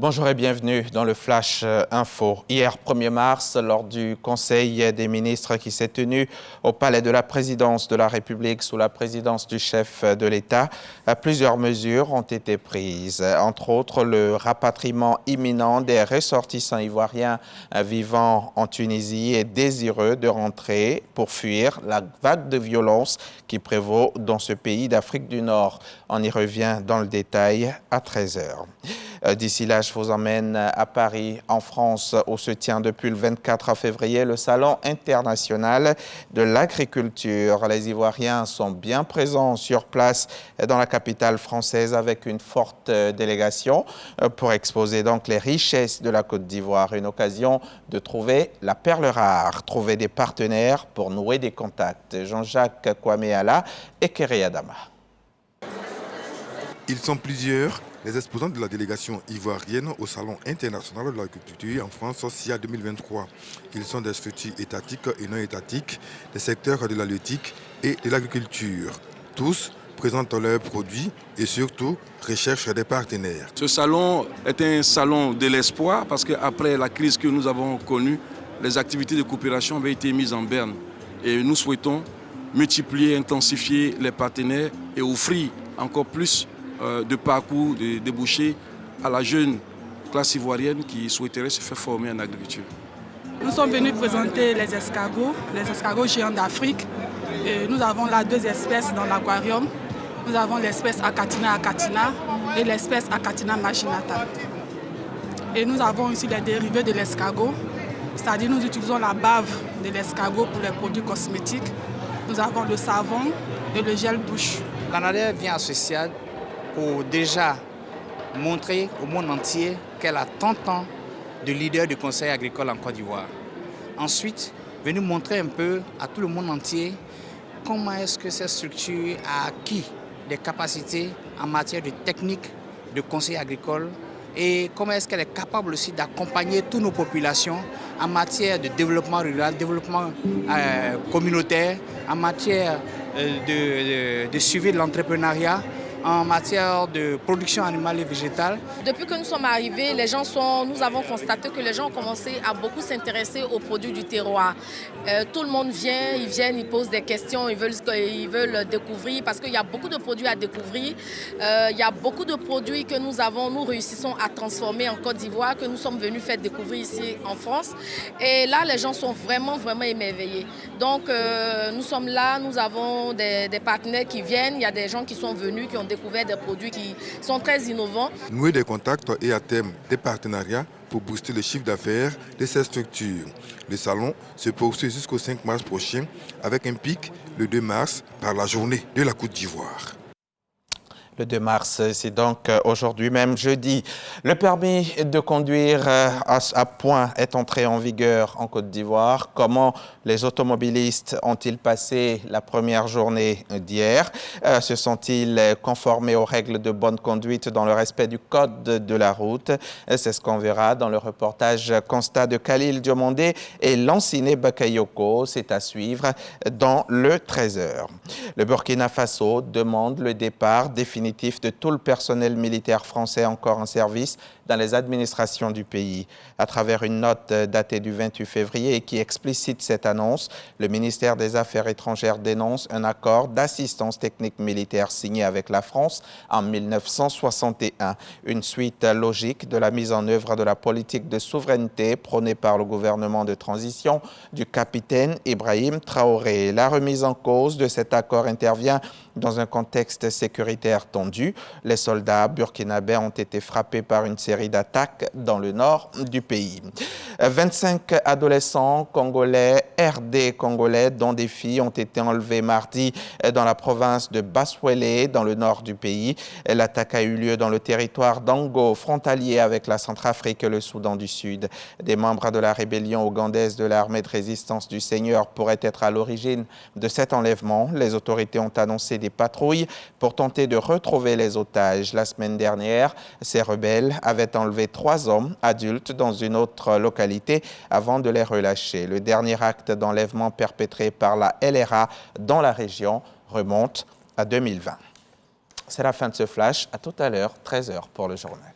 Bonjour et bienvenue dans le Flash Info. Hier 1er mars, lors du Conseil des ministres qui s'est tenu au Palais de la Présidence de la République sous la présidence du chef de l'État, plusieurs mesures ont été prises. Entre autres, le rapatriement imminent des ressortissants ivoiriens vivant en Tunisie et désireux de rentrer pour fuir la vague de violence qui prévaut dans ce pays d'Afrique du Nord. On y revient dans le détail à 13 h. D'ici là, je vous emmène à Paris, en France, où se tient depuis le 24 février le Salon international de l'agriculture. Les Ivoiriens sont bien présents sur place dans la capitale française avec une forte délégation pour exposer donc les richesses de la Côte d'Ivoire. Une occasion de trouver la perle rare, trouver des partenaires pour nouer des contacts. Jean-Jacques Kwame-Ala et Kéré Adama. Ils sont plusieurs, les exposants de la délégation ivoirienne au Salon international de l'agriculture en France SIA 2023. Ils sont des structures étatiques et non étatiques, des secteurs de l'halieutique et de l'agriculture. Tous présentent leurs produits et surtout recherchent des partenaires. Ce salon est un salon de l'espoir parce qu'après la crise que nous avons connue, les activités de coopération avaient été mises en berne. Et nous souhaitons multiplier, intensifier les partenaires et offrir encore plus de parcours, de débouchés à la jeune classe ivoirienne qui souhaiterait se faire former en agriculture. Nous sommes venus présenter les escargots géants d'Afrique. Nous avons là deux espèces dans l'aquarium. Nous avons l'espèce Achatina achatina et l'espèce Achatina marginata. Et nous avons aussi les dérivés de l'escargot, c'est-à-dire nous utilisons la bave de l'escargot pour les produits cosmétiques. Nous avons le savon et le gel douche. L'ANADER vient à ce stade pour déjà montrer au monde entier qu'elle a 30 ans de leader du Conseil agricole en Côte d'Ivoire. Ensuite, venir montrer un peu à tout le monde entier comment est-ce que cette structure a acquis des capacités en matière de technique, de conseil agricole et comment est-ce qu'elle est capable aussi d'accompagner toutes nos populations en matière de développement rural, développement communautaire, en matière de suivi de l'entrepreneuriat, en matière de production animale et végétale. Depuis que nous sommes arrivés, nous avons constaté que les gens ont commencé à beaucoup s'intéresser aux produits du terroir. Tout le monde vient, ils posent des questions, ils veulent découvrir parce qu'il y a beaucoup de produits à découvrir. Il y a beaucoup de produits que nous réussissons à transformer en Côte d'Ivoire, que nous sommes venus faire découvrir ici en France. Et là, les gens sont vraiment émerveillés. Donc, nous sommes là, nous avons des partenaires qui viennent, il y a des gens qui sont venus, qui ont découvert des produits qui sont très innovants. Nouer des contacts et à terme des partenariats pour booster le chiffre d'affaires de ces structures. Le salon se poursuit jusqu'au 5 mars prochain avec un pic le 2 mars par la journée de la Côte d'Ivoire. Le 2 mars, c'est donc aujourd'hui même jeudi. Le permis de conduire à point est entré en vigueur en Côte d'Ivoire. Comment les automobilistes ont-ils passé la première journée d'hier? Se sont-ils conformés aux règles de bonne conduite dans le respect du code de la route? C'est ce qu'on verra dans le reportage Constat de Khalil Diomondé et Lanciné Bakayoko. C'est à suivre dans le 13 h. Le Burkina Faso demande le départ définitif de tout le personnel militaire français encore en service dans les administrations du pays. À travers une note datée du 28 février et qui explicite cette annonce, le ministère des Affaires étrangères dénonce un accord d'assistance technique militaire signé avec la France en 1961. Une suite logique de la mise en œuvre de la politique de souveraineté prônée par le gouvernement de transition du capitaine Ibrahim Traoré. La remise en cause de cet accord intervient dans un contexte sécuritaire tendu. Les soldats burkinabés ont été frappés par une série d'attaques dans le nord du pays. 25 adolescents congolais, RD congolais, dont des filles, ont été enlevés mardi dans la province de Baswele, dans le nord du pays. L'attaque a eu lieu dans le territoire d'Ango, frontalier avec la Centrafrique et le Soudan du Sud. Des membres de la rébellion ougandaise de l'armée de résistance du Seigneur pourraient être à l'origine de cet enlèvement. Les autorités ont annoncé des patrouilles pour tenter de retrouver les otages. La semaine dernière, ces rebelles avaient enlevé 3 hommes adultes dans une autre localité avant de les relâcher. Le dernier acte d'enlèvement perpétré par la LRA dans la région remonte à 2020. C'est la fin de ce flash. À tout à l'heure, 13 h pour le journal.